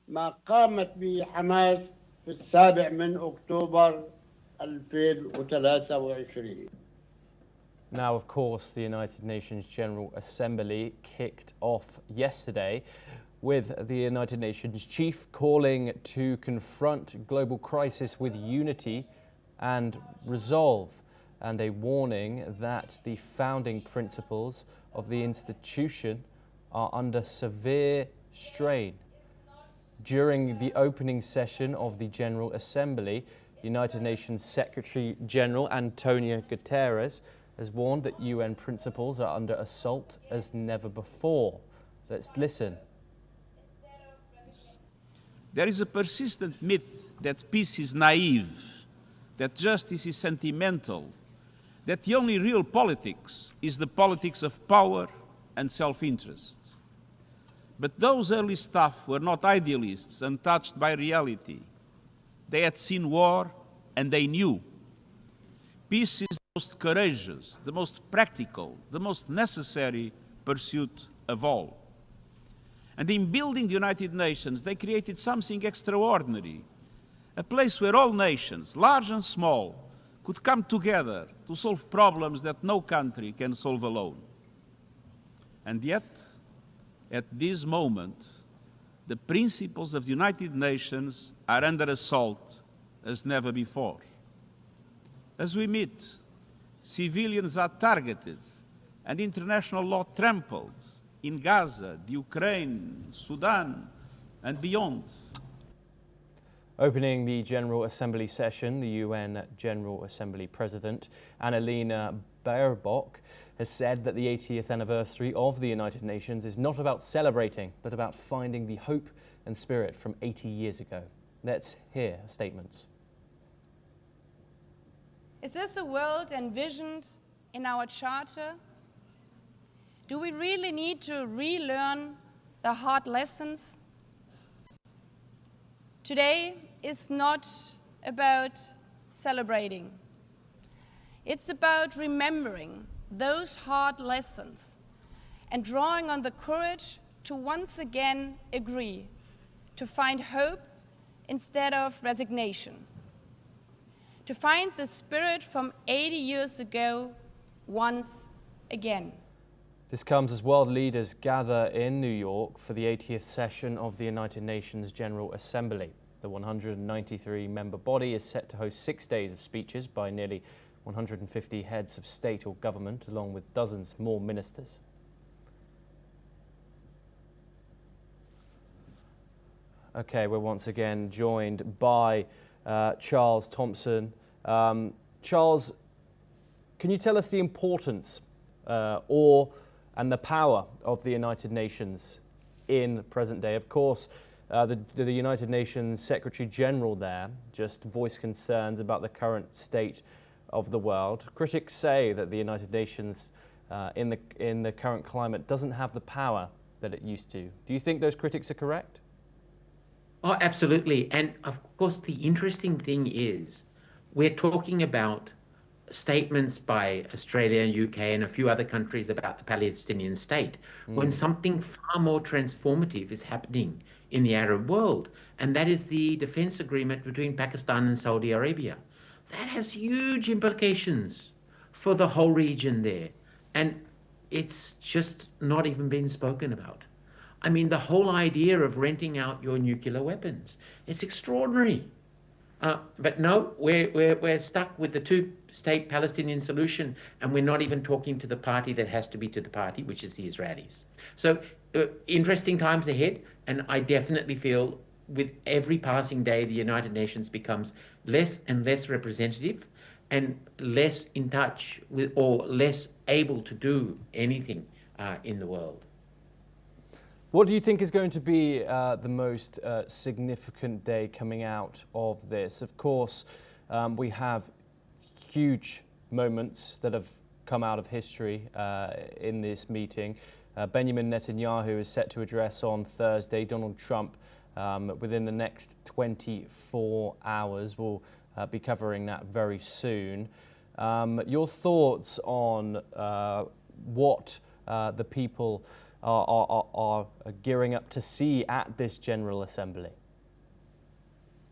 ما قامت به حماس في 7 أكتوبر 2023. Now, of course, the United Nations General Assembly kicked off yesterday with the United Nations chief calling to confront global crisis with unity and resolve, and a warning that the founding principles of the institution are under severe strain. During the opening session of the General Assembly, United Nations Secretary General Antonio Guterres has warned that UN principles are under assault as never before. Let's listen. There is a persistent myth that peace is naive, that justice is sentimental, that the only real politics is the politics of power and self-interest. But those early staff were not idealists untouched by reality. They had seen war and they knew. Peace is the most courageous, the most practical, the most necessary pursuit of all. And in building the United Nations, they created something extraordinary, a place where all nations, large and small, could come together to solve problems that no country can solve alone. And yet, at this moment, the principles of the United Nations are under assault as never before. As we meet, civilians are targeted and international law trampled in Gaza, the Ukraine, Sudan, and beyond. Opening the General Assembly session, the UN General Assembly President Annalena Baerbock has said that the 80th anniversary of the United Nations is not about celebrating, but about finding the hope and spirit from 80 years ago. Let's hear her statements. Is this a world envisioned in our charter? Do we really need to relearn the hard lessons? Today is not about celebrating. It's about remembering those hard lessons and drawing on the courage to once again agree, to find hope instead of resignation, to find the spirit from 80 years ago once again. This comes as world leaders gather in New York for the 80th session of the United Nations General Assembly. The 193-member body is set to host 6 days of speeches by nearly 150 heads of state or government, along with dozens more ministers. Okay, we're once again joined by Charles Thompson. Charles, can you tell us the importance and the power of the United Nations in the present day? Of course, the United Nations Secretary General there just voiced concerns about the current state of the world. Critics say that the United Nations in the current climate doesn't have the power that it used to. Do you think those critics are correct? Oh, absolutely. And of course, the interesting thing is we're talking about statements by Australia, UK, and a few other countries about the Palestinian state, when something far more transformative is happening in the Arab world, and that is the defense agreement between Pakistan and Saudi Arabia. That has huge implications for the whole region there, and it's just not even been spoken about. I mean, the whole idea of renting out your nuclear weapons, it's extraordinary. But no, we're stuck with the two-state Palestinian solution, and we're not even talking to the party that has to be to the party, which is the Israelis. So interesting times ahead, and I definitely feel with every passing day, the United Nations becomes less and less representative and less in touch with, or less able to do anything in the world. What do you think is going to be the most significant day coming out of this? Of course, we have huge moments that have come out of history in this meeting. Benjamin Netanyahu is set to address on Thursday. Donald Trump, within the next 24 hours, will be covering that very soon. Your thoughts on what the people are gearing up to see at this General Assembly?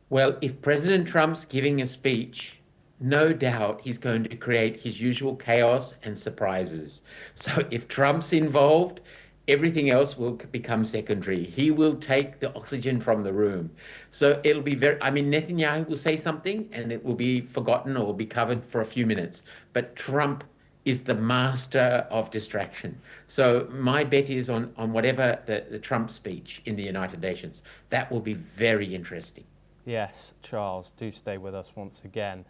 Well, if President Trump's giving a speech, no doubt he's going to create his usual chaos and surprises. So if Trump's involved, everything else will become secondary. He will take the oxygen from the room. So it'll be Netanyahu will say something and it will be forgotten or will be covered for a few minutes. But Trump is the master of distraction. So my bet is on whatever the Trump speech in the United Nations. That will be very interesting. Yes, Charles, do stay with us once again.